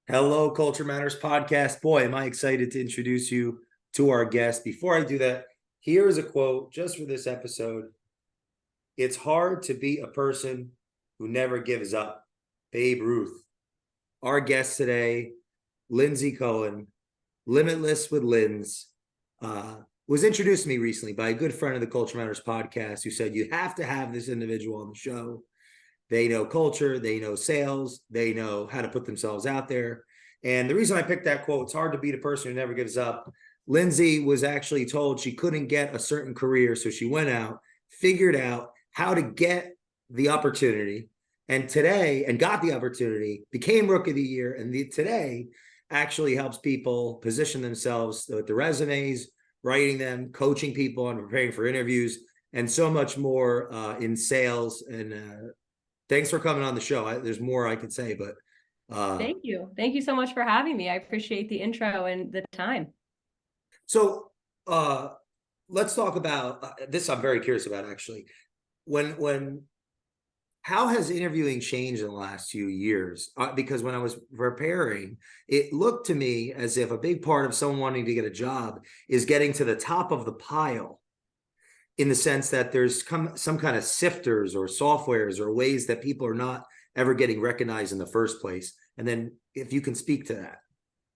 Hello, Culture Matters podcast. Boy, am I excited to introduce you to our guest. Before I do that, here is a quote just for this episode. It's hard to be a person who never gives up. Babe Ruth. Our guest today, Lyndsey Cohen, Limitless with Linds, was introduced to me recently by a good friend of the Culture Matters podcast who said, you have to have this individual on the show. They know culture, they know sales, they know how to put themselves out there. And the reason I picked that quote, it's hard to be the person who never gives up. Lyndsey was actually told she couldn't get a certain career. So she went out, figured out how to get the opportunity, and got the opportunity, became Rookie of the Year, and today actually helps people position themselves with the resumes, writing them, coaching people, and preparing for interviews, and so much more in sales. And thanks for coming on the show. There's more I could say, but Thank you. Thank you so much for having me. I appreciate the intro and the time. so uh, let's talk about this. I'm very curious about actually. When how has interviewing changed in the last few years? Because when I was preparing, it looked to me as if a big part of someone wanting to get a job is getting to the top of the pile, in the sense that there's some kind of sifters or softwares or ways that people are not ever getting recognized in the first place. And then if you can speak to that.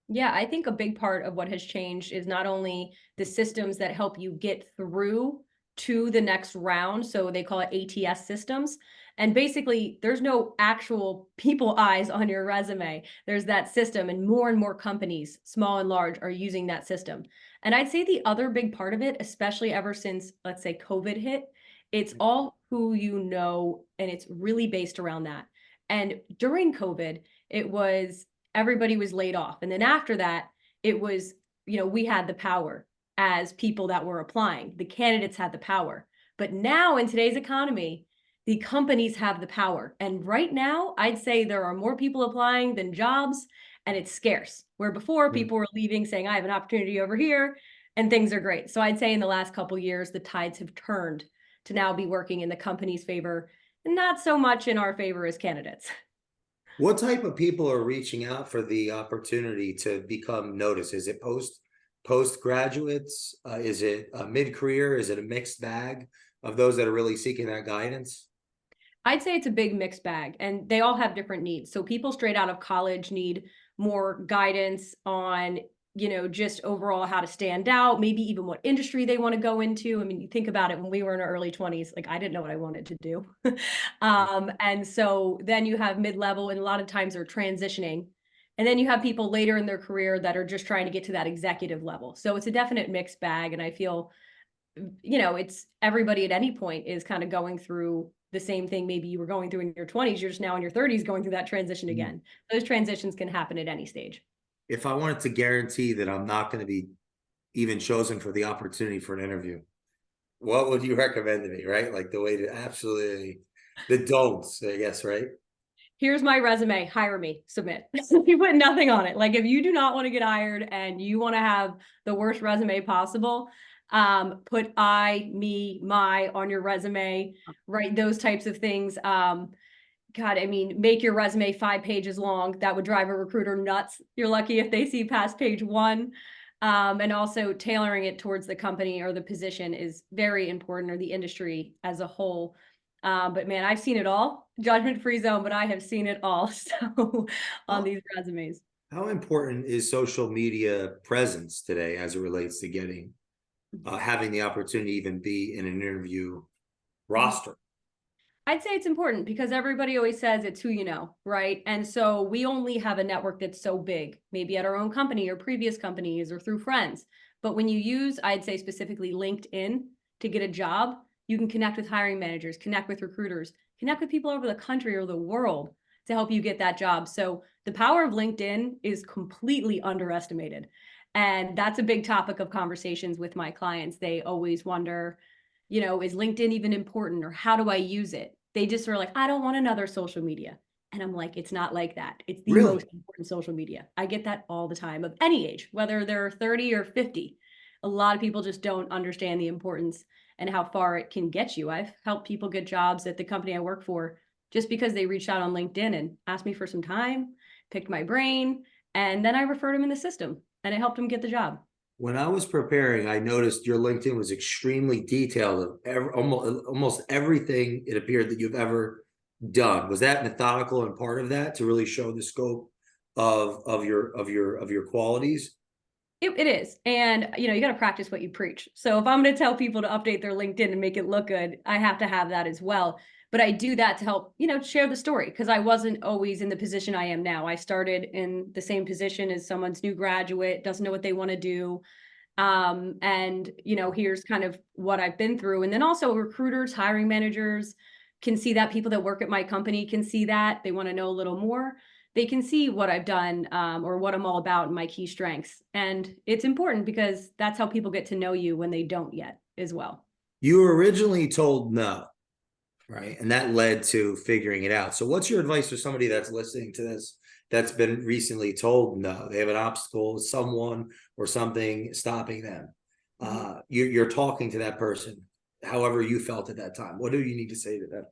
Yeah, I think a big part of what has changed is not only the systems that help you get through to the next round. So they call it ATS systems. And basically, there's no actual people eyes on your resume. There's that system, and more companies, small and large, are using that system. And I'd say the other big part of it, especially ever since, let's say, COVID hit, it's all who you know, and it's really based around that. And during COVID, it was everybody was laid off. And then after that, it was, we had the power as people that were applying. The candidates had the power. But now in today's economy, the companies have the power. And right now, I'd say there are more people applying than jobs, and it's scarce. Where before people were leaving saying, I have an opportunity over here, and things are great. So I'd say in the last couple of years, the tides have turned to now be working in the company's favor and not so much in our favor as candidates. What type of people are reaching out for the opportunity to become noticed? Is it postgraduates? Is it mid-career? Is it a mixed bag of those that are really seeking that guidance? I'd say it's a big mixed bag, and they all have different needs. So people straight out of college need more guidance on, just overall how to stand out, maybe even what industry they want to go into. I mean, you think about it, when we were in our early 20s, like I didn't know what I wanted to do. And so then you have mid-level, and a lot of times they're transitioning. And then you have people later in their career that are just trying to get to that executive level. So it's a definite mixed bag. And I feel, it's everybody at any point is kind of going through the same thing maybe you were going through in your 20s. You're just now in your 30s going through that transition again. Those transitions can happen at any stage. If I wanted to guarantee that I'm not going to be even chosen for the opportunity for an interview, what would you recommend to me, right? Like the way to absolutely, the don'ts, I guess, right? Here's my resume, hire me, submit. You put nothing on it. Like if you do not want to get hired and you want to have the worst resume possible, put I, me, my on your resume, write those types of things. God, I mean, make your resume 5 pages long. That would drive a recruiter nuts. You're lucky if they see past page 1. And also tailoring it towards the company or the position is very important, or the industry as a whole. But man, I've seen it all. Judgment-free zone, but I have seen it all. So on How, these resumes. how important is social media presence today as it relates to getting, having the opportunity to even be in an interview roster? I'd say it's important because everybody always says it's who you know, right? And so we only have a network that's so big, maybe at our own company or previous companies or through friends. But when you use, I'd say specifically LinkedIn to get a job, you can connect with hiring managers, connect with recruiters, connect with people over the country or the world to help you get that job. So the power of LinkedIn is completely underestimated. And that's a big topic of conversations with my clients. They always wonder, is LinkedIn even important, or how do I use it? They just are like, I don't want another social media. And I'm like, it's not like that. It's the Really? most important social media. I get that all the time, of any age, whether they're 30 or 50. A lot of people just don't understand the importance and how far it can get you. I've helped people get jobs at the company I work for just because they reached out on LinkedIn and asked me for some time, picked my brain, And then I referred him in the system and it helped him get the job. When I was preparing, I noticed your LinkedIn was extremely detailed of almost everything it appeared that you've ever done. Was that methodical and part of that to really show the scope of your qualities? It is. And, you got to practice what you preach. So if I'm going to tell people to update their LinkedIn and make it look good, I have to have that as well. But I do that to help, share the story, because I wasn't always in the position I am now. I started in the same position as someone's new graduate, doesn't know what they want to do. And, here's kind of what I've been through. And then also recruiters, hiring managers can see that. People that work at my company can see that. They want to know a little more. They can see what I've done, or what I'm all about and my key strengths. And it's important because that's how people get to know you when they don't yet as well. You were originally told no, right? And that led to figuring it out. So what's your advice for somebody that's listening to this that's been recently told no? They have an obstacle, someone or something stopping them. You're talking to that person, however you felt at that time. What do you need to say to them?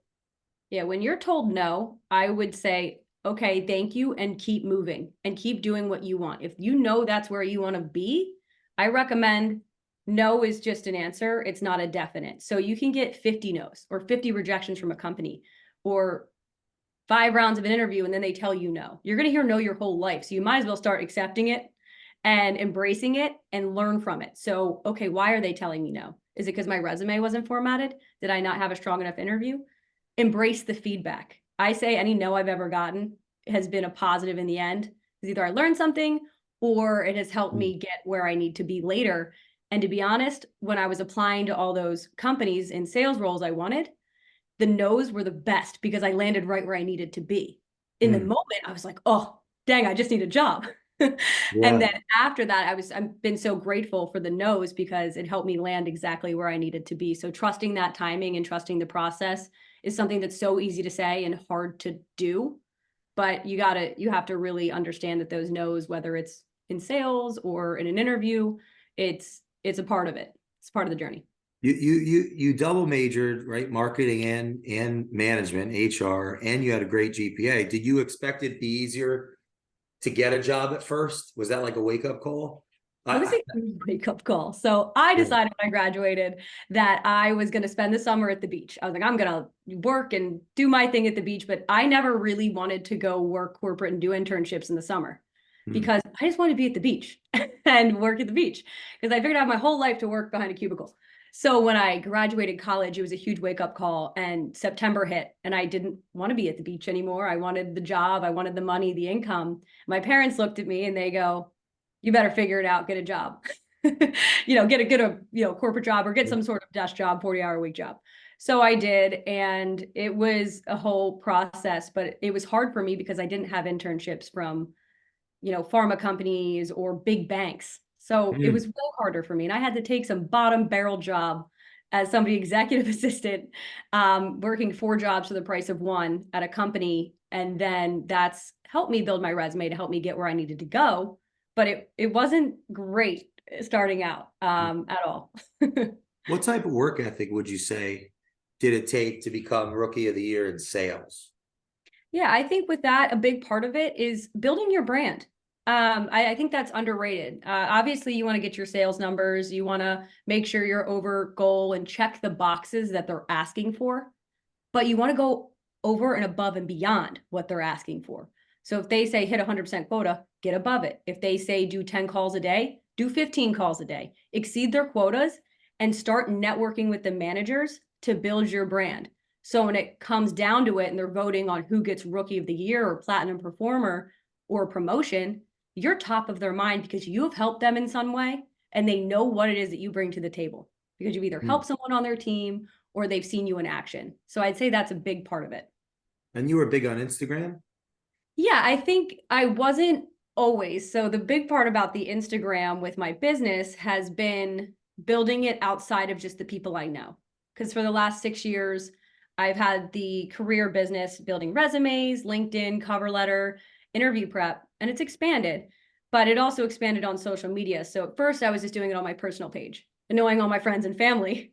Yeah, when you're told no, I would say, okay, thank you, and keep moving and keep doing what you want. If you know that's where you want to be, I recommend no is just an answer. It's not a definite. So you can get 50 no's or 50 rejections from a company or 5 rounds of an interview and then they tell you no. You're going to hear no your whole life. So you might as well start accepting it and embracing it and learn from it. So, okay, why are they telling me no? Is it because my resume wasn't formatted? Did I not have a strong enough interview? Embrace the feedback. I say any no I've ever gotten has been a positive in the end. Because either I learned something or it has helped me get where I need to be later. And to be honest, when I was applying to all those companies in sales roles I wanted, the no's were the best because I landed right where I needed to be. In the moment, I was like, oh, dang, I just need a job. And then after that, I've been so grateful for the no's because it helped me land exactly where I needed to be. So trusting that timing and trusting the process is something that's so easy to say and hard to do. But you have to really understand that those no's, whether it's in sales or in an interview, it's a part of it. It's part of the journey. You double majored, right? Marketing and management, HR, and you had a great GPA. Did you expect it to be easier to get a job at first? Was that like a wake-up call? It was a wake-up call. So I decided when I graduated that I was going to spend the summer at the beach. I was like, I'm going to work and do my thing at the beach, but I never really wanted to go work corporate and do internships in the summer because I just wanted to be at the beach and work at the beach because I figured out my whole life to work behind a cubicle. So when I graduated college, it was a huge wake-up call and September hit and I didn't want to be at the beach anymore. I wanted the job. I wanted the money, the income. My parents looked at me and they go, you better figure it out, get a job, get a corporate job or get some sort of desk job, 40-hour-a-week job. So I did. And it was a whole process, but it was hard for me because I didn't have internships from, pharma companies or big banks. So it was way harder for me. And I had to take some bottom barrel job as somebody executive assistant, working 4 jobs for the price of 1 at a company. And then that's helped me build my resume to help me get where I needed to go. But it wasn't great starting out at all. What type of work ethic would you say did it take to become Rookie of the Year in sales? Yeah, I think with that, a big part of it is building your brand. I think that's underrated. Obviously, you want to get your sales numbers. You want to make sure you're over goal and check the boxes that they're asking for. But you want to go over and above and beyond what they're asking for. So if they say hit 100% quota, get above it. If they say do 10 calls a day, do 15 calls a day. Exceed their quotas and start networking with the managers to build your brand. So when it comes down to it and they're voting on who gets Rookie of the Year or Platinum Performer or promotion, you're top of their mind because you have helped them in some way and they know what it is that you bring to the table because you've either helped someone on their team or they've seen you in action. So I'd say that's a big part of it. And you were big on Instagram? Yeah, I think I wasn't always. So the big part about the Instagram with my business has been building it outside of just the people I know. Because for the last 6 years, I've had the career business building resumes, LinkedIn, cover letter, interview prep, and it's expanded, but it also expanded on social media. So at first I was just doing it on my personal page, annoying all my friends and family.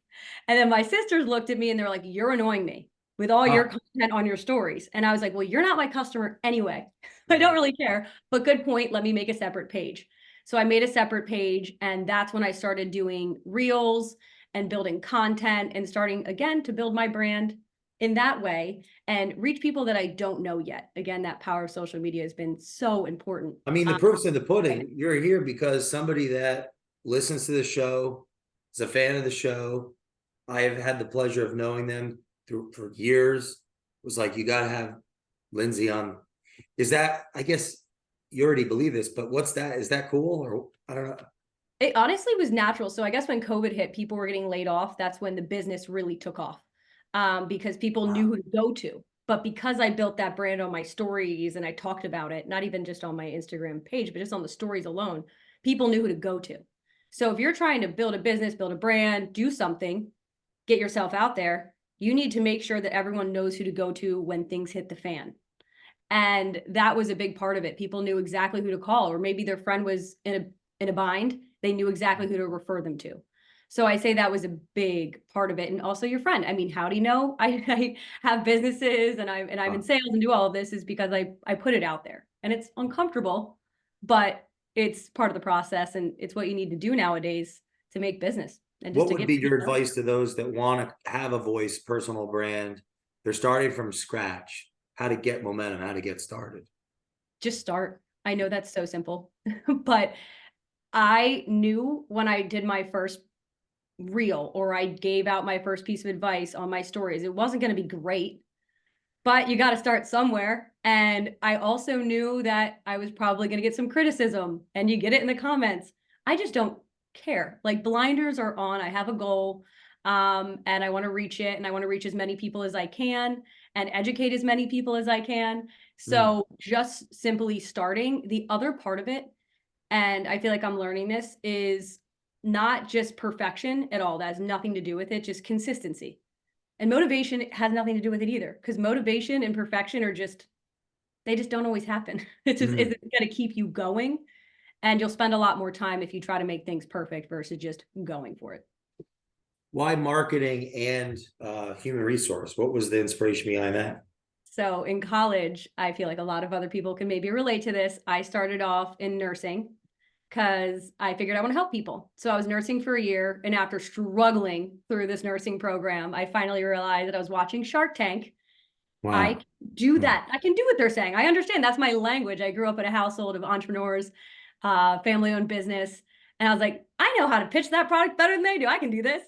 And then my sisters looked at me and they're like, you're annoying me. with all your Ah, content on your stories. And I was like, well, you're not my customer anyway. I don't really care, but good point. Let me make a separate page. So I made a separate page, and that's when I started doing reels and building content and starting again to build my brand in that way and reach people that I don't know yet. Again, that power of social media has been so important. I mean, the proof's in the pudding. You're here because somebody that listens to the show is a fan of the show. I have had the pleasure of knowing them for years. Was like, you got to have Lyndsey on. Is that, I guess you already believe this, but what's that? Is that cool? Or I don't know. It honestly was natural. So I guess when COVID hit, people were getting laid off. That's when the business really took off, because people knew who to go to. But because I built that brand on my stories and I talked about it, not even just on my Instagram page, but just on the stories alone, people knew who to go to. So if you're trying to build a business, build a brand, do something, get yourself out there, you need to make sure that everyone knows who to go to when things hit the fan. And that was a big part of it. People knew exactly who to call, or maybe their friend was in a bind. They knew exactly who to refer them to. So I say that was a big part of it. And also your friend. I mean, how do you know I have businesses and I'm in sales and do all of this is because I put it out there. And it's uncomfortable, but it's part of the process, and it's what you need to do nowadays to make business. And just What to would get be your advice to those that want to have a voice, personal brand? They're starting from scratch. How to get momentum, how to get started. just start. I know that's so simple, but I knew when I did my first reel or I gave out my first piece of advice on my stories, it wasn't going to be great, but you got to start somewhere. And I also knew that I was probably going to get some criticism, and you get it in the comments. I just don't care. Like, blinders are on. I have a goal, and I want to reach it, and I want to reach as many people as I can and educate as many people as I can. Mm. So just simply starting. The other part of it, and I feel like I'm learning this, is not just perfection at all. That has nothing to do with it, just consistency. And motivation has nothing to do with it either, because motivation and perfection are just, they just don't always happen. It just Mm. isn't going to keep you going. And you'll spend a lot more time if you try to make things perfect versus just going for it. Why marketing and human resource? What was the inspiration behind that? So in college, I feel like a lot of other people can maybe relate to this. I started off in nursing because I figured I want to help people. So I was nursing for a year. And after struggling through this nursing program, I finally realized that I was watching Shark Tank. I Wow. can do Mm. that. I can do what they're saying. I understand. That's my language. I grew up in a household of entrepreneurs, family-owned business. And I was like, I know how to pitch that product better than they do. I can do this.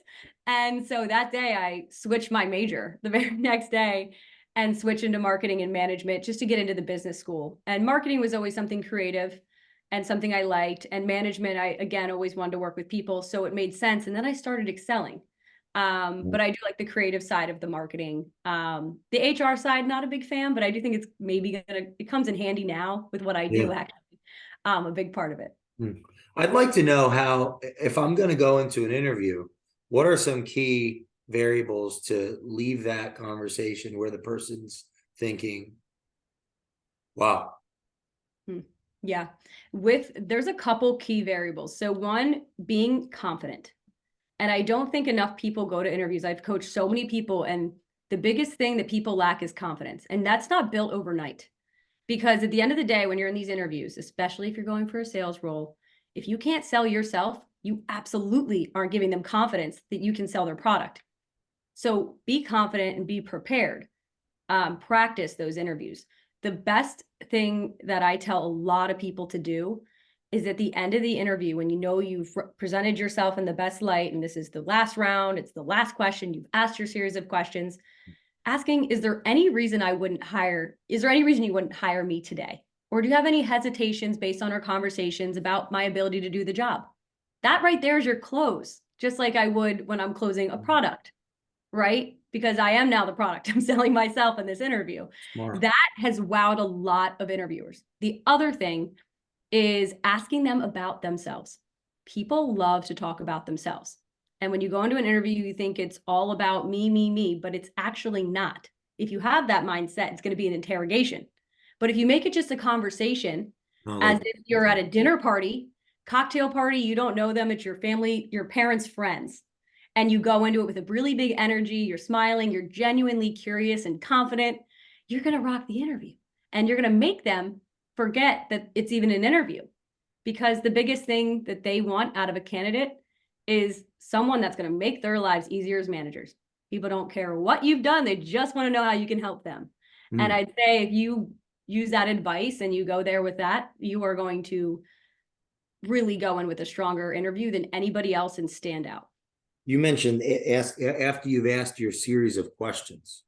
And so that day I switched my major the very next day and switched into marketing and management just to get into the business school. And marketing was always something creative and something I liked. And management, I, again, always wanted to work with people. So it made sense. And then I started excelling. But I do like the creative side of the marketing. The HR side, not a big fan, but I do think it's maybe it comes in handy now with what I do, Yeah. actually. A big part of it. Mm. I'd like to know how, if I'm going to go into an interview, what are some key variables to leave that conversation where the person's thinking, wow. Hmm. Yeah. There's a couple key variables. So one, being confident. And I don't think enough people go to interviews. I've coached so many people, and the biggest thing that people lack is confidence. And that's not built overnight. Because at the end of the day, when you're in these interviews, especially if you're going for a sales role, if you can't sell yourself, you absolutely aren't giving them confidence that you can sell their product. So be confident and be prepared. Practice those interviews. The best thing that I tell a lot of people to do is at the end of the interview, when you know you've presented yourself in the best light, and this is the last round, it's the last question, you've asked your series of questions, asking, is there any reason is there any reason you wouldn't hire me today? Or do you have any hesitations based on our conversations about my ability to do the job? That right there is your close, just like I would when I'm closing a product, right? Because I am now the product. I'm selling myself in this interview. Smart. That has wowed a lot of interviewers. The other thing is asking them about themselves. People love to talk about themselves. And when you go into an interview, you think it's all about me, but it's actually not. If you have that mindset, it's going to be an interrogation. But if you make it just a conversation, Oh, as like, if you're at a dinner party, cocktail party, you don't know them, it's your family, your parents' friends, and you go into it with a really big energy, you're smiling, you're genuinely curious and confident, you're going to rock the interview. And you're going to make them forget that it's even an interview. Because the biggest thing that they want out of a candidate is someone that's going to make their lives easier as managers. People don't care what you've done. They just want to know how you can help them. And I'd say if you use that advice and you go there with that, you are going to really go in with a stronger interview than anybody else and stand out. You mentioned ask after you've asked your series of questions.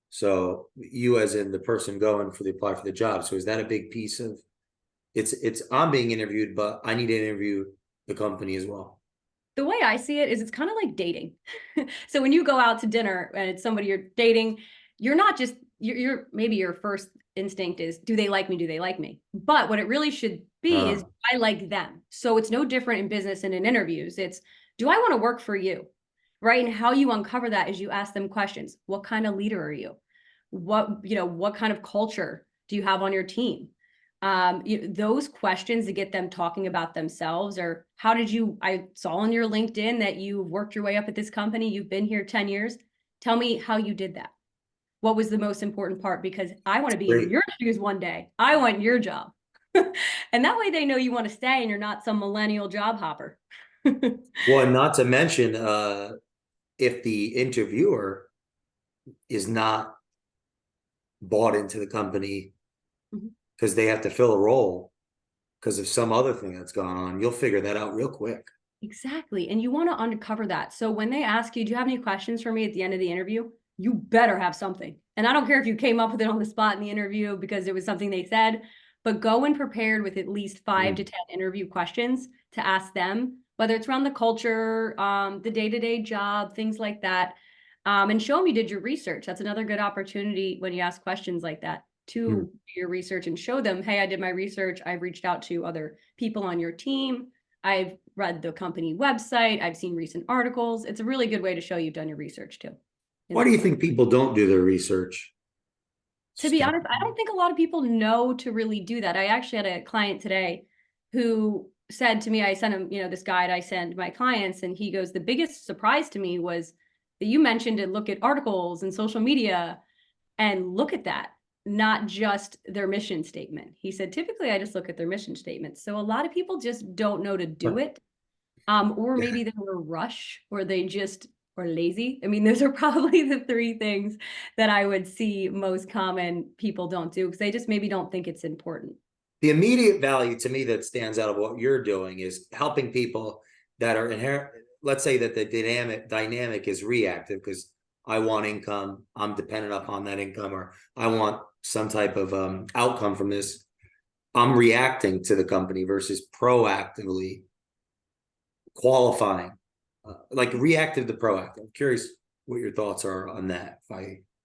So you, as in the person going for the apply for the job. So is that a big piece of it's I'm being interviewed, but I need to interview the company as well? The way I see it is it's kind of like dating. So when you go out to dinner and it's somebody you're dating, you're not just you're maybe your first instinct is, do they like me? Do they like me? But what it really should be is, I like them. So it's no different in business and in interviews. It's, do I want to work for you? Right? And how you uncover that is you ask them questions. What kind of leader are you? What kind of culture do you have on your team? Those questions to get them talking about themselves, or I saw on your LinkedIn that you've worked your way up at this company. You've been here 10 years. Tell me how you did that. What was the most important part? Because I want to be in your shoes one day. I want your job. And that way they know you want to stay and you're not some millennial job hopper. Well, and not to mention, if the interviewer is not bought into the company because they have to fill a role because of some other thing that's gone on, you'll figure that out real quick. Exactly. And you want to uncover that. So when they ask you, do you have any questions for me at the end of the interview? You better have something. And I don't care if you came up with it on the spot in the interview because it was something they said, but go in prepared with at least 5 to 10 interview questions to ask them, whether it's around the culture, the day-to-day job, things like that. And show them you did your research. That's another good opportunity when you ask questions like that to do your research and show them, hey, I did my research. I've reached out to other people on your team. I've read the company website. I've seen recent articles. It's a really good way to show you've done your research too. Why do you think people don't do their research? To be honest, I don't think a lot of people know to really do that. I actually had a client today who said to me, I sent him, this guide I send my clients, and he goes, the biggest surprise to me was that you mentioned to look at articles and social media and look at that, not just their mission statement. He said, typically I just look at their mission statement. So a lot of people just don't know to do it. Or maybe they're in a rush, or they just or lazy. I mean, those are probably the 3 things that I would see most common people don't do, because they just maybe don't think it's important. The immediate value to me that stands out of what you're doing is helping people that are inherent. Let's say that the dynamic is reactive because I want income, I'm dependent upon that income, or I want some type of outcome from this. I'm reacting to the company versus proactively qualifying, like reactive to proactive. I'm curious what your thoughts are on that.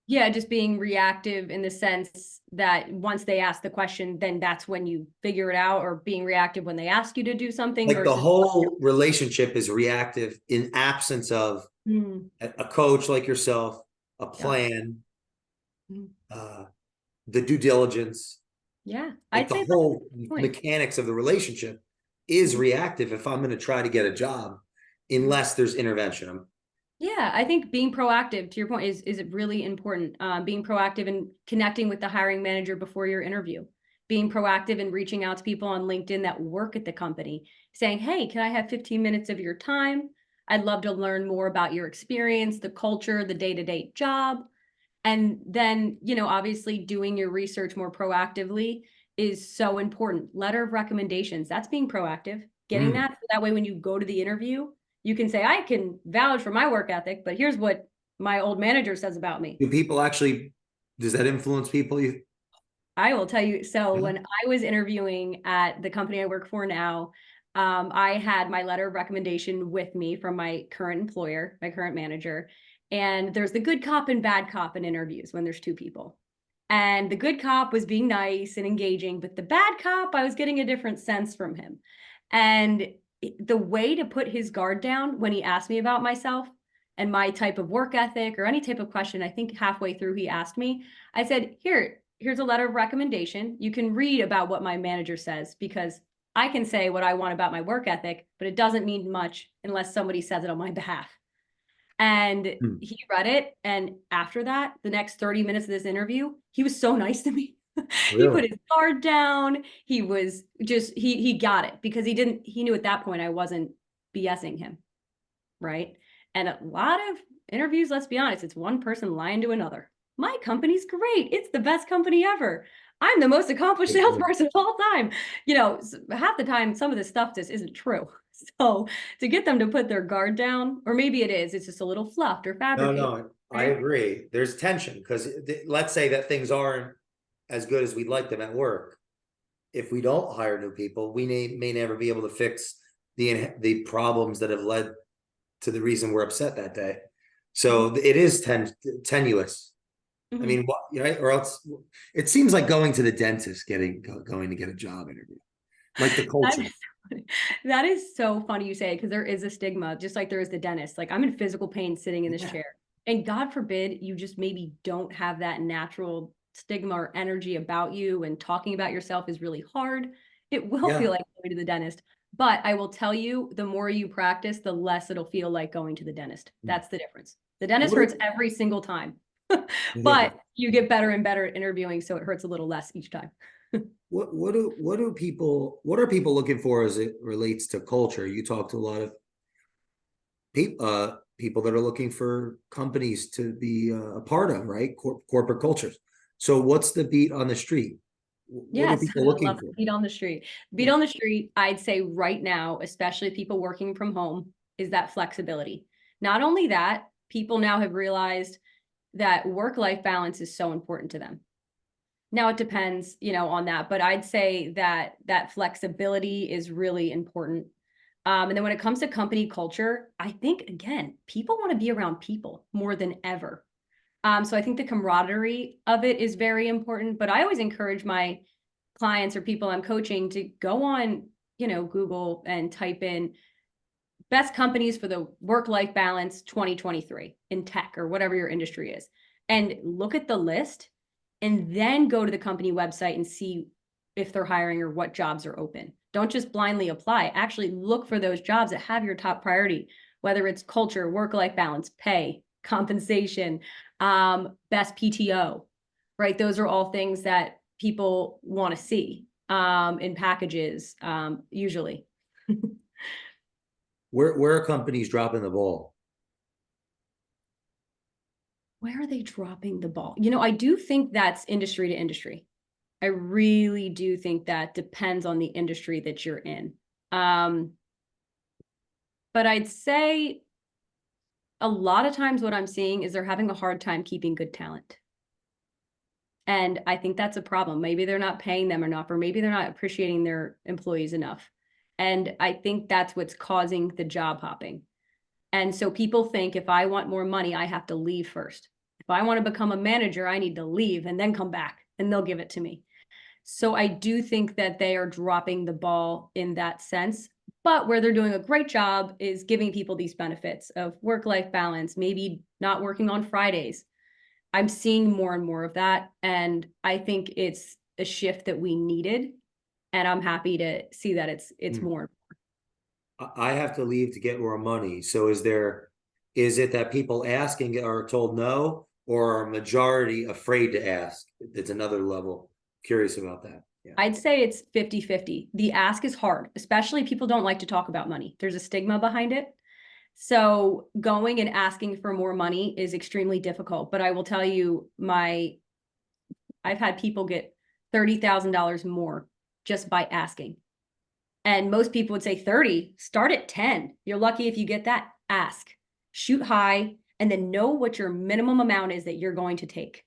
Yeah, just being reactive in the sense that once they ask the question, then that's when you figure it out, or being reactive when they ask you to do something. Like the whole relationship is reactive in absence of a coach like yourself, a plan, the due diligence. Yeah, like the whole mechanics of the relationship is reactive if I'm going to try to get a job, unless there's intervention. Yeah, I think being proactive, to your point, is really important. Being proactive and connecting with the hiring manager before your interview. Being proactive and reaching out to people on LinkedIn that work at the company, saying, hey, can I have 15 minutes of your time? I'd love to learn more about your experience, the culture, the day-to-day job. And then, obviously doing your research more proactively is so important. Letter of recommendations, that's being proactive. Getting that, so that way when you go to the interview, you can say, I can vouch for my work ethic, but here's what my old manager says about me. Do people actually, does that influence people? I will tell you. So when I was interviewing at the company I work for now, I had my letter of recommendation with me from my current employer, my current manager. And there's the good cop and bad cop in interviews when there's 2 people. And the good cop was being nice and engaging, but the bad cop, I was getting a different sense from him. And the way to put his guard down when he asked me about myself and my type of work ethic or any type of question, I think halfway through he asked me, I said, here's a letter of recommendation. You can read about what my manager says, because I can say what I want about my work ethic, but it doesn't mean much unless somebody says it on my behalf. And Hmm. he read it. And after that, the next 30 minutes of this interview, he was so nice to me. He put Really? his guard down. He was just, he got it because he knew at that point I wasn't BSing him. Right. And a lot of interviews, let's be honest, it's one person lying to another. My company's great. It's the best company ever. I'm the most accomplished salesperson of all time. Half the time, some of this stuff just isn't true. So to get them to put their guard down, or maybe it is, it's just a little fluffed or No, fabricated. no, I Right? agree. There's tension because let's say that things aren't as good as we'd like them at work. If we don't hire new people, we may never be able to fix the problems that have led to the reason we're upset that day. So it is tenuous. I Mhm. mean, right? Or else it seems like going to the dentist, going to get a job interview, like the That culture. is that is so funny you say because there is a stigma, just like there is the dentist. Like I'm in physical pain sitting in this Yeah. chair. And God forbid you just maybe don't have that natural stigma or energy about you and talking about yourself is really hard. It will feel Yeah. like going to the dentist. But I will tell you, the more you practice, the less it'll feel like going to the dentist. That's the difference. The dentist What hurts every single time, do, but you get better and better at interviewing, so it hurts a little less each time. what are people looking for as it relates to culture? You talk to a lot of people that are looking for companies to be a part of, right? Corporate cultures. So what's the beat on the street? What are Yes, people I looking love for? beat on the street. Beat Yeah. on the street, I'd say right now, especially people working from home, is that flexibility. Not only that, people now have realized that work-life balance is so important to them. Now it depends, on that, but I'd say that flexibility is really important. And then when it comes to company culture, I think again, people want to be around people more than ever. So I think the camaraderie of it is very important, but I always encourage my clients or people I'm coaching to go on, Google and type in best companies for the work-life balance 2023 in tech or whatever your industry is. And look at the list and then go to the company website and see if they're hiring or what jobs are open. Don't just blindly apply. Actually look for those jobs that have your top priority, whether it's culture, work-life balance, pay, compensation, best PTO, right? Those are all things that people want to see in packages, usually. Where are companies dropping the ball? Where are they dropping the ball? I do think that's industry to industry. I really do think that depends on the industry that you're in. But I'd say a lot of times what I'm seeing is they're having a hard time keeping good talent. And I think that's a problem. Maybe they're not paying them enough, or maybe they're not appreciating their employees enough. And I think that's what's causing the job hopping. And so people think if I want more money, I have to leave first. If I want to become a manager, I need to leave and then come back and they'll give it to me. So I do think that they are dropping the ball in that sense. But where they're doing a great job is giving people these benefits of work-life balance, maybe not working on Fridays. I'm seeing more and more of that. And I think it's a shift that we needed. And I'm happy to see that it's Hmm. more. I have to leave to get more money. So is it that people asking are told no, or are majority afraid to ask? It's another level. Curious about that. Yeah. I'd say it's 50-50. The ask is hard, especially people don't like to talk about money. There's a stigma behind it. So going and asking for more money is extremely difficult. But I will tell you, I've had people get $30,000 more just by asking. And most people would say 30, start at 10. You're lucky if you get that. Ask, shoot high, and then know what your minimum amount is that you're going to take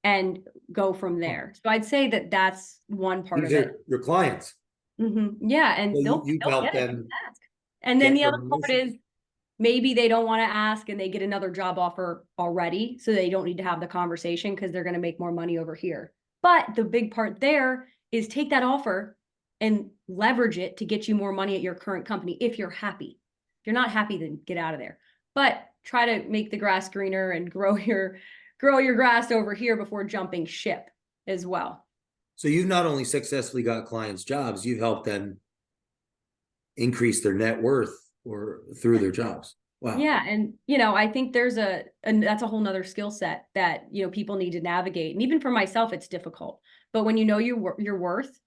and go from there. So I'd say that that's one part These of it. are your clients. Yeah, and So they'll you've they'll helped get it. them Ask. And then get the other part promotion. is maybe they don't want to ask and they get another job offer already, so they don't need to have the conversation because they're going to make more money over here. But the big part there is take that offer and leverage it to get you more money at your current company if you're happy. If you're not happy, then get out of there. But try to make the grass greener and grow your grass over here before jumping ship as well. So you've not only successfully got clients jobs, you've helped them increase their net worth or through their jobs. Wow. Yeah. And, you know, I think and that's a whole nother skill set that, you know, people need to navigate. And even for myself, it's difficult. But when you know your worth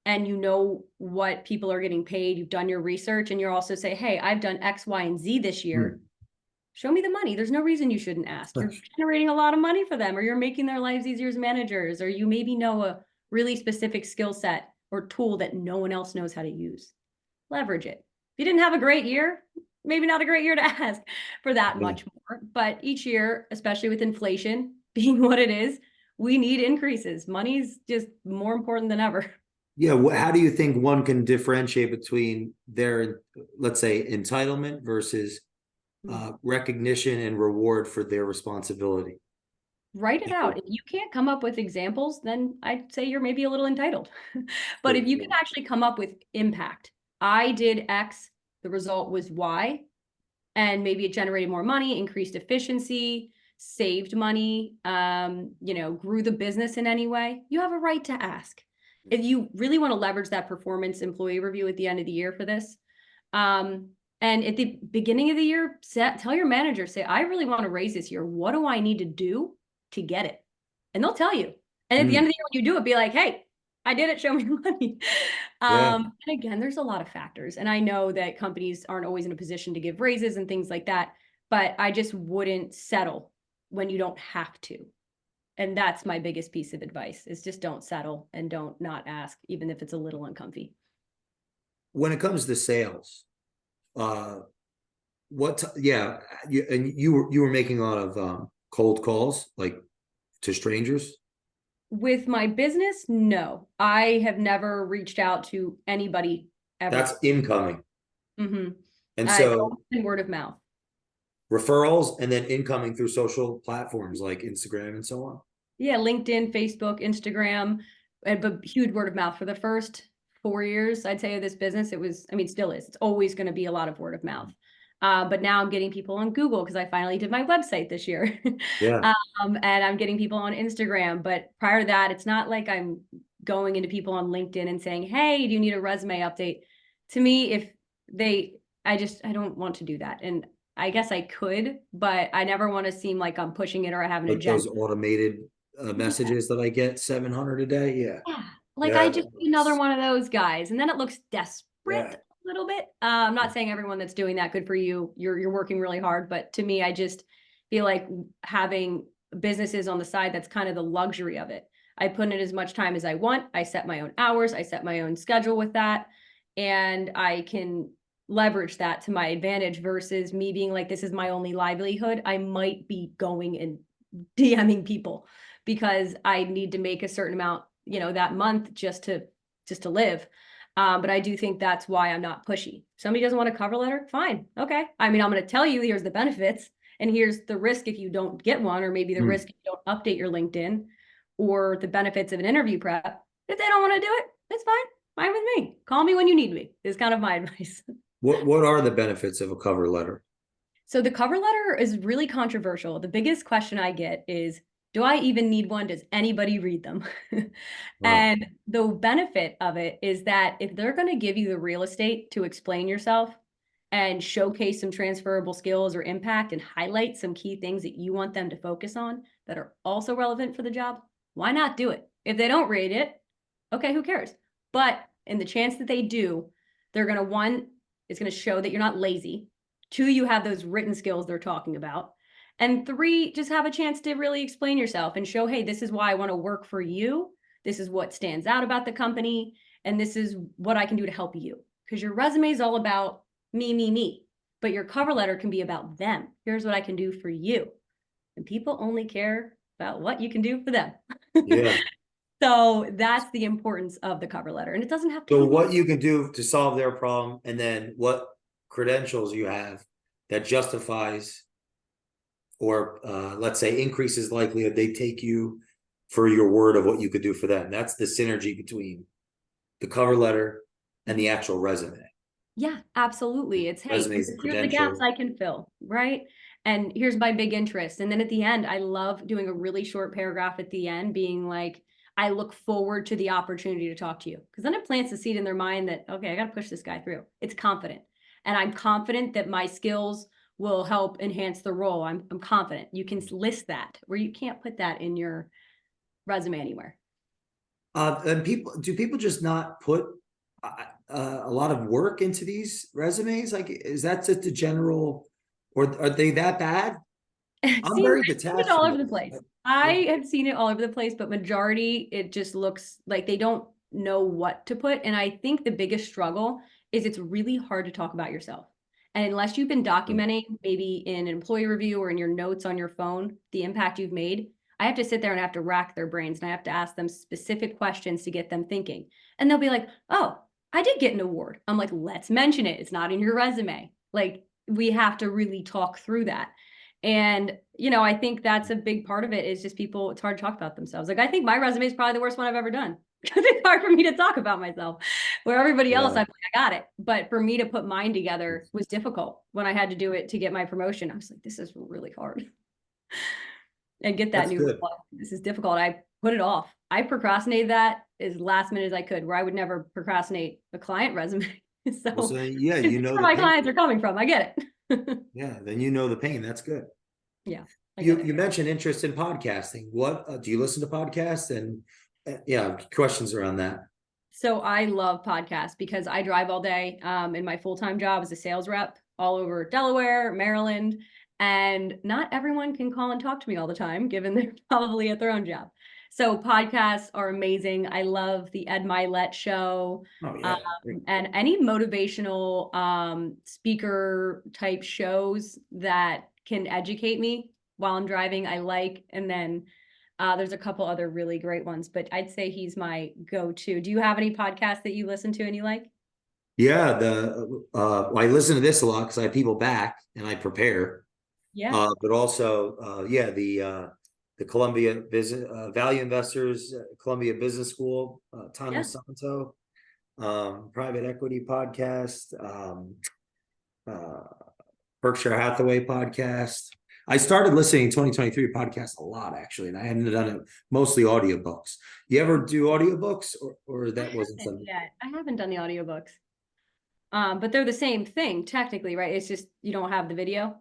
and you know what people are getting paid, you've done your research and you're also say, hey, I've done X, Y, and Z this year. Hmm. Show me the money. There's no reason you shouldn't ask. You're generating a lot of money for them, or you're making their lives easier as managers, or you maybe know a really specific skill set or tool that no one else knows how to use. Leverage it. If you didn't have a great year, maybe not a great year to ask for that Yeah. much more. But each year, especially with inflation being what it is, we need increases. Money's just more important than ever. Yeah. How do you think one can differentiate between their, let's say, entitlement versus recognition and reward for their responsibility? Write it out. If you can't come up with examples, then I'd say you're maybe a little entitled. But if you can actually come up with impact, I did X, the result was Y, and maybe it generated more money, increased efficiency, saved money, you know, grew the business in any way, you have a right to ask. If you really want to leverage that performance employee review at the end of the year for this, and at the beginning of the year, tell your manager, say, I really want to raise this year. What do I need to do to get it? And they'll tell you. And at the end of the year, when you do it, be like, hey, I did it. Show me money. Yeah. And again, there's a lot of factors. And I know that companies aren't always in a position to give raises and things like that, but I just wouldn't settle when you don't have to. And that's my biggest piece of advice is just don't settle and don't not ask, even if it's a little uncomfy. When it comes to sales, uh, yeah, you were making a lot of cold calls, like to strangers. With my business, no. I have never reached out to anybody ever. That's incoming. Mm-hmm. And It's so always been word of mouth. referrals and then incoming through social platforms like Instagram and so on. Yeah, LinkedIn, Facebook, Instagram, but huge word of mouth for the first 4 years, I'd say, of this business. It was, I mean, still is. It's always going to be a lot of word of mouth. But now I'm getting people on Google because I finally did my website this year. Yeah. And I'm getting people on Instagram. But prior to that, it's not like I'm going into people on LinkedIn and saying, hey, do you need a resume update? To me, if they, I don't want to do that. And I guess I could, but I never want to seem like I'm pushing it or I have an Like agenda. those automated messages that I get 700 a day. Yeah. Yeah, like I Yeah. just be another one of those guys, and then it looks desperate Yeah. a little bit. I'm not saying everyone that's doing that, good for you. You're working really hard, but to me, I just feel like having businesses on the side, that's kind of the luxury of it. I put in as much time as I want. I set my own hours. I set my own schedule with that, and I can leverage that to my advantage versus me being like, this is my only livelihood. I might be going and DMing people because I need to make a certain amount, you know, that month just to live. But I do think that's why I'm not pushy. Somebody doesn't want a cover letter, fine, okay. I mean, I'm going to tell you here's the benefits and here's the risk if you don't get one, or maybe the risk if you don't update your LinkedIn, or the benefits of an interview prep. If they don't want to do it, it's fine with me. Call me when you need me is kind of my advice. What are the benefits of a cover letter? So the cover letter is really controversial. The biggest question I get is, do I even need one? Does anybody read them? Wow. And the benefit of it is that if they're going to give you the real estate to explain yourself and showcase some transferable skills or impact and highlight some key things that you want them to focus on that are also relevant for the job, why not do it? If they don't read it, okay, who cares? But in the chance that they do, they're going to, one, it's going to show that you're not lazy. Two, you have those written skills they're talking about. And three, just have a chance to really explain yourself and show, hey, this is why I want to work for you. This is what stands out about the company. And this is what I can do to help you. Because your resume is all about me. But your cover letter can be about them. Here's what I can do for you. And people only care about what you can do for them. Yeah. So that's the importance of the cover letter. And it doesn't have to So be what you can do to solve their problem, and then what credentials you have that justifies or let's say increases likelihood they take you for your word of what you could do for them. That's the synergy between the cover letter and the actual resume. Yeah, absolutely. It's, hey, Resume is a here's the gaps credential. I can fill, right? And here's my big interest. And then at the end, I love doing a really short paragraph at the end, being like, I look forward to the opportunity to talk to you. Because then it plants a seed in their mind that, okay, I got to push this guy through. It's confident. And I'm confident that my skills will help enhance the role. I'm confident. You can list that, where you can't put that in your resume anywhere. And do people just not put a lot of work into these resumes? Like, is that just the general, or are they that bad? I'm See, very I've seen it detached all from over the those. place. I have seen it all over the place, but majority, it just looks like they don't know what to put. And I think the biggest struggle is it's really hard to talk about yourself. And unless you've been documenting, maybe in an employee review or in your notes on your phone, the impact you've made, I have to sit there and I have to rack their brains and I have to ask them specific questions to get them thinking. And they'll be like, oh, I did get an award. I'm like, let's mention it. It's not in your resume. Like, we have to really talk through that. And, I think that's a big part of it, is just people, it's hard to talk about themselves. Like, I think my resume is probably the worst one I've ever done, because it's hard for me to talk about myself, where everybody else, Yeah. I'm like, I got it. But for me to put mine together was difficult. When I had to do it to get my promotion, I was like, this is really hard. And get that That's new good. role. This is difficult. I put it off. I procrastinated that as last minute as I could, where I would never procrastinate a client resume. Well, So so yeah, it's where the my pain. clients are coming from. I get it. Yeah, then the pain. That's good. Yeah, I You get it. you mentioned interest in podcasting. What do you listen to podcasts? And yeah, questions around that. So I love podcasts because I drive all day. In my full-time job as a sales rep all over Delaware, Maryland, and not everyone can call and talk to me all the time, given they're probably at their own job. So podcasts are amazing. I love the Ed Milet show, Oh yeah. and any motivational speaker type shows that can educate me while I'm driving, I like. And then there's a couple other really great ones, but I'd say he's my go-to. Do you have any podcasts that you listen to and you like? Yeah, well, I listen to this a lot because I have people back and I prepare. Yeah, But also, yeah, the Columbia Business Value Investors, Columbia Business School, Tano yeah. Santo, Private Equity Podcast, uh, Berkshire Hathaway Podcast. I started listening 2023 podcasts a lot, actually, and I hadn't done it mostly audiobooks. You ever do audiobooks, or I that wasn't haven't something? yet. I haven't done the audiobooks. But they're the same thing technically, right? It's just you don't have the video.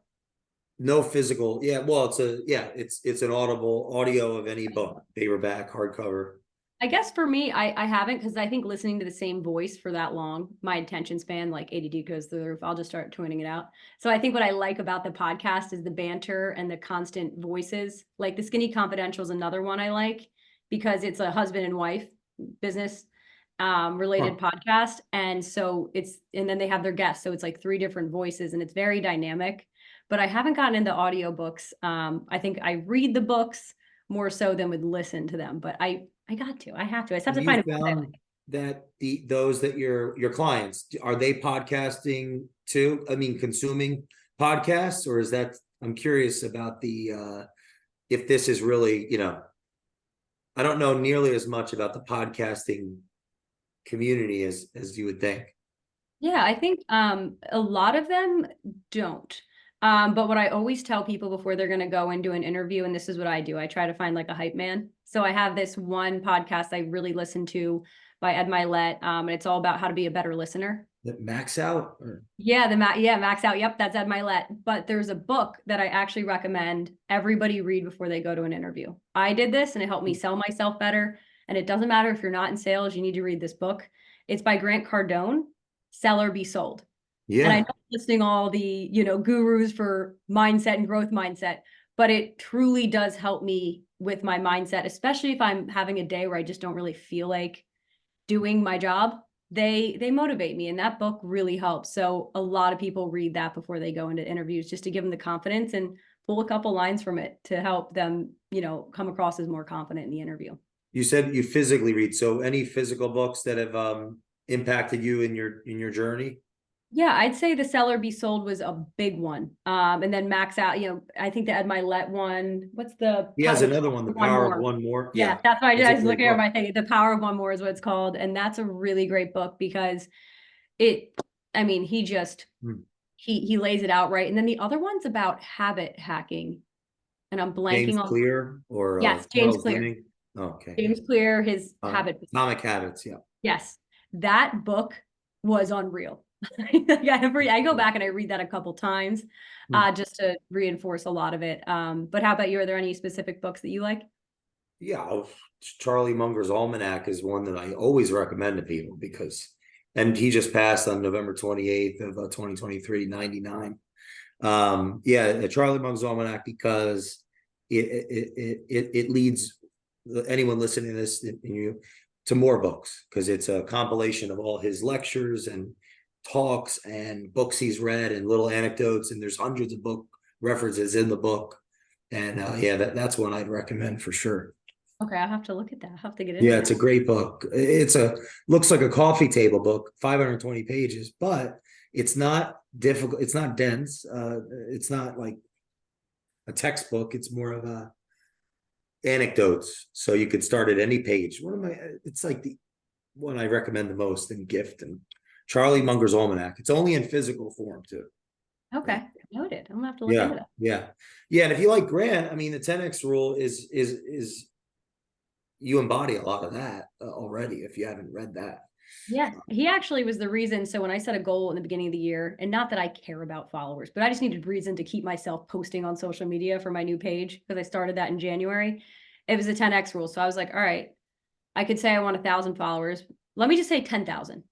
No physical. Yeah, well, it's an audible audio of any book, paperback, hardcover. I guess for me, I haven't, because I think listening to the same voice for that long, my attention span, like ADD, goes through the roof. I'll just start tuning it out. So I think what I like about the podcast is the banter and the constant voices. Like the Skinny Confidential is another one I like, because it's a husband and wife business related Huh. podcast. And so and then they have their guests. So it's like three different voices and it's very dynamic. But I haven't gotten into audiobooks. I think I read the books more so than would listen to them. But I got to. I have to. I just have Have to you find a book that I found like. that those that your clients, are they podcasting too? I mean, consuming podcasts, or is that? I'm curious about the if this is really, I don't know nearly as much about the podcasting community as you would think. Yeah, I think a lot of them don't. But what I always tell people before they're going to go and do an interview, and this is what I do, I try to find like a hype man. So I have this one podcast I really listen to by Ed Milet, and it's all about how to be a better listener. That max out? Yeah, Max Out. Yep, that's Ed Milet. But there's a book that I actually recommend everybody read before they go to an interview. I did this and it helped me sell myself better. And it doesn't matter if you're not in sales, you need to read this book. It's by Grant Cardone, Sell or Be Sold. And I know Yeah. I'm listing all the, gurus for mindset and growth mindset, but it truly does help me with my mindset, especially if I'm having a day where I just don't really feel like doing my job. They motivate me, and that book really helps. So a lot of people read that before they go into interviews, just to give them the confidence and pull a couple lines from it to help them, come across as more confident in the interview. You said you physically read, so any physical books that have impacted you in your journey? Yeah, I'd say the Sell or Be Sold was a big one. And then Max Out, I think the Ed Milet one, what's He has the another Power one, The of One Power of More? One More. Yeah, Yeah, that's why that's I a was great looking at book. my thing. The Power of One More is what it's called. And that's a really great book because it, I mean, Hmm. he lays it out right. And then the other one's about habit hacking. And I'm James blanking on, Clear or yes, James Charles Clear. Duhigg. Oh, okay. James Clear, his habit. Atomic Habits. Yeah. Yes, that book was unreal. Yeah, I go back and I read that a couple times, just to reinforce a lot of it. But how about you? Are there any specific books that you like? Yeah, Charlie Munger's Almanac is one that I always recommend to people because, and he just passed on November 28th of 2023, 99. Yeah, Charlie Munger's Almanac because it leads anyone listening to this to more books because it's a compilation of all his lectures and talks and books he's read and little anecdotes, and there's hundreds of book references in the book. And yeah, that's one I'd recommend for sure. Okay, I'll have to look at that. I'll have to get into Yeah, it's a that. great book. It's a looks like a coffee table book, 520 pages, but it's not difficult. It's not dense. It's not like a textbook. It's more of a anecdotes. So you could start at any page. One of my, it's like the one I recommend the most in gift, and Charlie Munger's Almanac. It's only in physical form too. Okay, noted. I'm gonna have to look into Yeah, that. yeah, yeah. And if you like Grant, I mean, the 10x rule is you embody a lot of that already. If you haven't read that, Yeah, he actually was the reason. So when I set a goal in the beginning of the year, and not that I care about followers, but I just needed reason to keep myself posting on social media for my new page because I started that in January. It was a 10x rule. So I was like, all right, I could say I want 1,000 followers. Let me just say 10,000.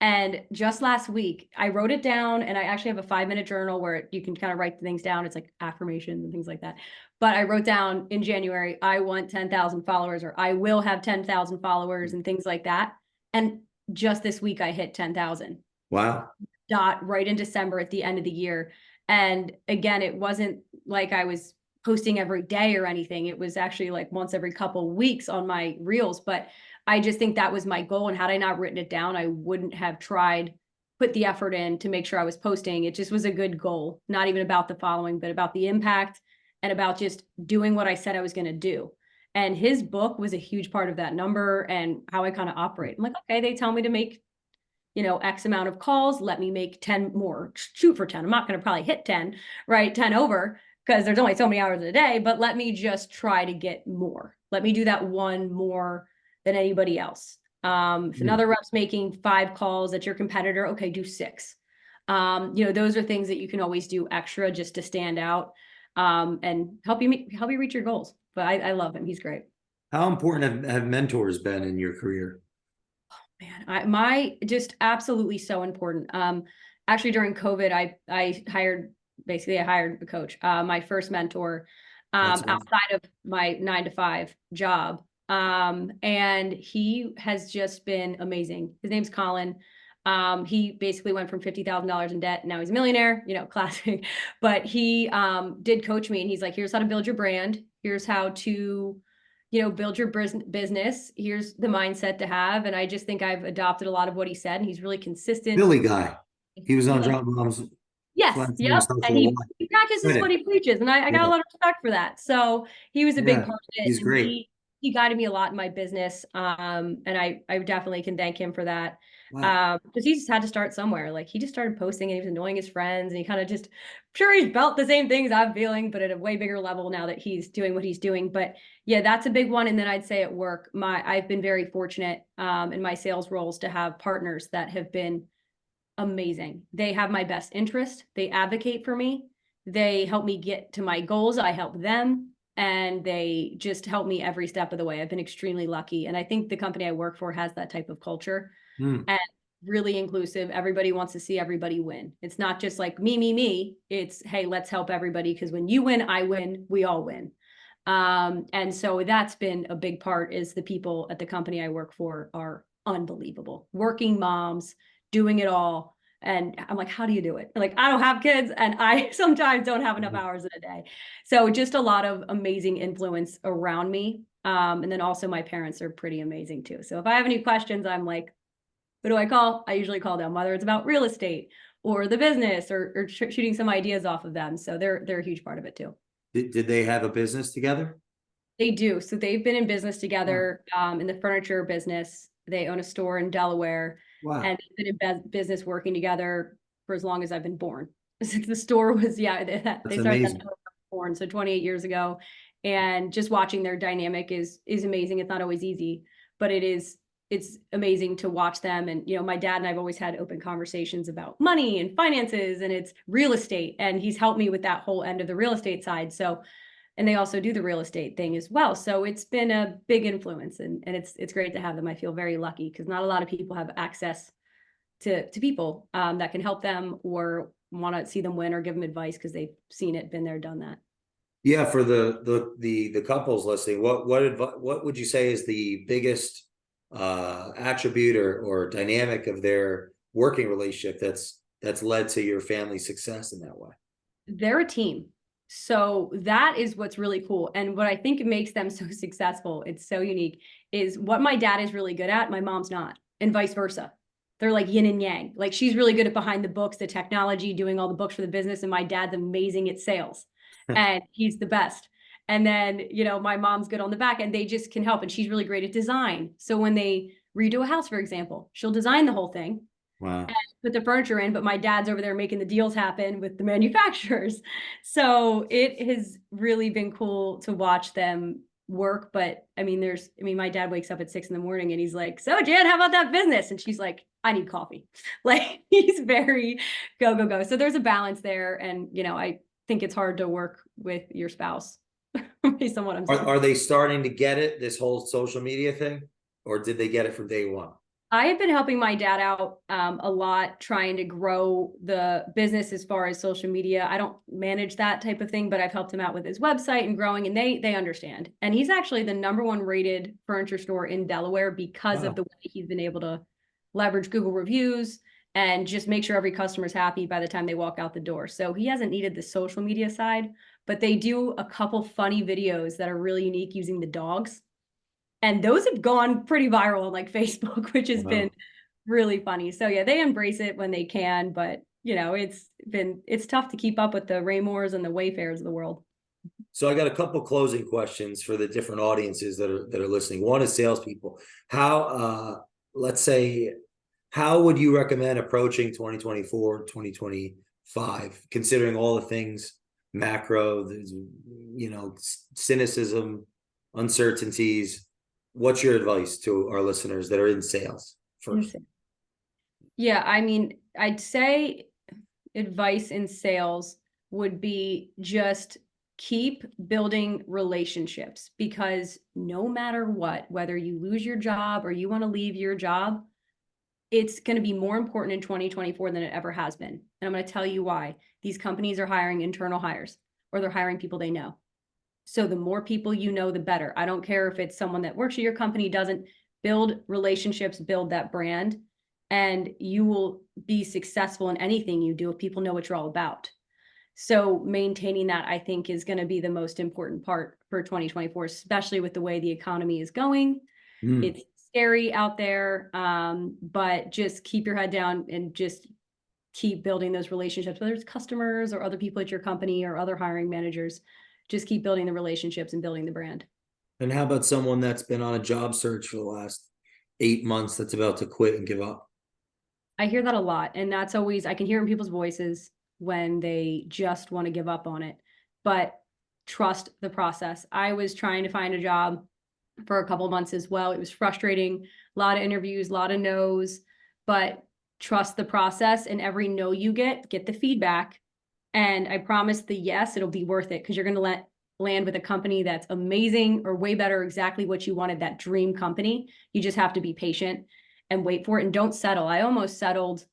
And just last week, I wrote it down, and I actually have a 5-minute journal where you can kind of write things down. It's like affirmations and things like that. But I wrote down in January, I want 10,000 followers, or I will have 10,000 followers and things like that. And just this week, I hit 10,000. wow. Dot right in December at the end of the year. And again, it wasn't like I was posting every day or anything. It was actually like once every couple weeks on my reels. But I just think that was my goal. And had I not written it down, I wouldn't have tried, put the effort in to make sure I was posting. It just was a good goal, not even about the following, but about the impact and about just doing what I said I was going to do. And his book was a huge part of that number and how I kind of operate. I'm like, okay, they tell me to make, X amount of calls, let me make 10 more, shoot for 10. I'm not going to probably hit 10, right? 10 over because there's only so many hours in a day, but let me just try to get more. Let me do that one more than anybody else. If another rep's making 5 calls at your competitor, okay, do 6. Those are things that you can always do extra just to stand out, and help you reach your goals. But I love him. He's great. How important have mentors been in your career? Man, my just absolutely so important. Actually during COVID, I hired a coach, my first mentor, That's awesome. outside of my 9 to 5 job. And he has just been amazing. His name's Colin. He basically went from $50,000 in debt. Now he's a millionaire, classic, but he, did coach me, and he's like, here's how to build your brand. Here's how to, build your business. Here's the mindset to have. And I just think I've adopted a lot of what he said, and he's really consistent. Philly guy. He was on Philly. John Mom's Yes. platform Yep. stuff for And a he, while. he practices what Good. he preaches. And I got a Yeah, lot of respect for that. So he was a big yeah, part of it. he's And great. he guided me a lot in my business. And I definitely can thank him for that. Wow. Because he just had to start somewhere. Like he just started posting and he was annoying his friends, and he kind of just, I'm sure he's felt the same things I'm feeling, but at a way bigger level now that he's doing what he's doing. But yeah, that's a big one. And then I'd say at work, I've been very fortunate in my sales roles to have partners that have been amazing. They have my best interest. They advocate for me. They help me get to my goals. I help them, and they just help me every step of the way. I've been extremely lucky. And I think the company I work for has that type of culture, Hmm. and really inclusive. Everybody wants to see everybody win. It's not just like me, me, me. It's, hey, let's help everybody, because when you win, I win, we all win. And so that's been a big part, is the people at the company I work for are unbelievable. Working moms, doing it all. And I'm like, how do you do it? Like, I don't have kids, and I sometimes don't have enough hours in a day. So just a lot of amazing influence around me. And then also my parents are pretty amazing too. So if I have any questions, I'm like, who do I call? I usually call them, whether it's about real estate or the business, or shooting some ideas off of them. So they're a huge part of it too. Did they have a business together? They do. So they've been in business Wow. together, in the furniture business. They own a store in Delaware, Wow. and they've been in business working together for as long as I've been born. Since the store was, yeah, That's they started that amazing. store when I was born, so 28 years ago. And just watching their dynamic is amazing. It's not always easy, but it is it's amazing to watch them. And, my dad and I've always had open conversations about money and finances, and it's real estate. And he's helped me with that whole end of the real estate side. So, and they also do the real estate thing as well. So it's been a big influence, and it's great to have them. I feel very lucky because not a lot of people have access to people that can help them or want to see them win or give them advice because they've seen it, been there, done that. Yeah, for the couples listening, what would you say is the biggest attribute or dynamic of their working relationship that's led to your family's success in that way? They're a team. So that is what's really cool. And what I think makes them so successful, it's so unique, is what my dad is really good at, my mom's not, and vice versa. They're like yin and yang. Like she's really good at behind the books, the technology, doing all the books for the business, and my dad's amazing at sales. And he's the best. And then, my mom's good on the back end. They just can help. And she's really great at design. So when they redo a house, for example, she'll design the whole thing. Wow. And put the furniture in, but my dad's over there making the deals happen with the manufacturers. So it has really been cool to watch them work. But my dad wakes up at 6 a.m. and he's like, "So Jan, how about that business?" And she's like, "I need coffee." Like he's very go, go, go. So there's a balance there. And, I think it's hard to work with your spouse based on what I'm saying. Are they starting to get it, this whole social media thing, or did they get it from day one? I have been helping my dad out a lot, trying to grow the business as far as social media. I don't manage that type of thing, but I've helped him out with his website and growing, and they understand. And he's actually the #1 rated furniture store in Delaware because of the way he's been able to leverage Google reviews and just make sure every customer's happy by the time they walk out the door. So he hasn't needed the social media side, but they do a couple funny videos that are really unique using the dogs. And those have gone pretty viral on like Facebook, which has been really funny. So yeah, they embrace it when they can, but it's tough to keep up with the Raymores and the Wayfairs of the world. So I got a couple closing questions for the different audiences that are listening. One is salespeople. Let's say, how would you recommend approaching 2024, 2025, considering all the things, macro, cynicism, uncertainties? What's your advice to our listeners that are in sales first? Yeah, I'd say advice in sales would be just keep building relationships, because no matter what, whether you lose your job or you want to leave your job, it's going to be more important in 2024 than it ever has been. And I'm going to tell you why. These companies are hiring internal hires, or they're hiring people they know. So the more people you know, the better. I don't care if it's someone that works at your company, doesn't. Build relationships, build that brand, and you will be successful in anything you do if people know what you're all about. So maintaining that, I think, is going to be the most important part for 2024, especially with the way the economy is going. It's scary out there, but just keep your head down and just keep building those relationships, whether it's customers or other people at your company or other hiring managers. Just keep building the relationships and building the brand. And how about someone that's been on a job search for the last 8 months that's about to quit and give up? I hear that a lot. And that's always, I can hear in people's voices when they just want to give up on it. But trust the process. I was trying to find a job for a couple of months as well. It was frustrating, a lot of interviews, a lot of no's, but trust the process. And every no you get the feedback. And I promise the yes, it'll be worth it, because you're going to land with a company that's amazing or way better, exactly what you wanted, that dream company. You just have to be patient and wait for it, and don't settle. I almost settled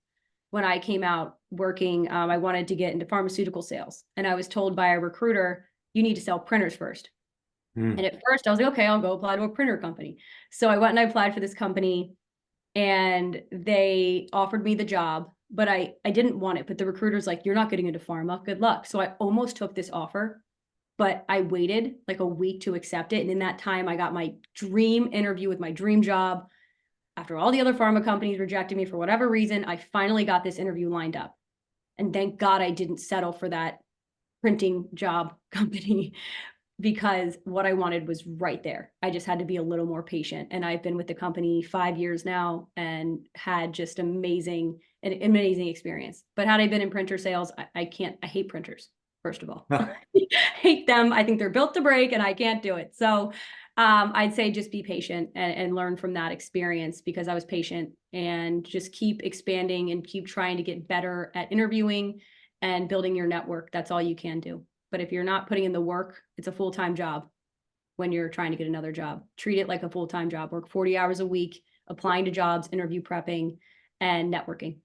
when I came out working. I wanted to get into pharmaceutical sales, and I was told by a recruiter, you need to sell printers first. And at first I was like, okay, I'll go apply to a printer company. So I went and I applied for this company, and they offered me the job, but I didn't want it. But the recruiter's like, you're not getting into pharma. Good luck. So I almost took this offer, but I waited like a week to accept it. And in that time, I got my dream interview with my dream job. After all the other pharma companies rejected me for whatever reason, I finally got this interview lined up. And thank God I didn't settle for that printing job company, because what I wanted was right there. I just had to be a little more patient. And I've been with the company 5 years now and had just an amazing experience. But had I been in printer sales, I hate printers, first of all. I hate them. I think they're built to break, and I can't do it. So I'd say just be patient and learn from that experience, because I was patient, and just keep expanding and keep trying to get better at interviewing and building your network. That's all you can do. But if you're not putting in the work, it's a full-time job when you're trying to get another job. Treat it like a full-time job. Work 40 hours a week, applying to jobs, interview prepping, and networking.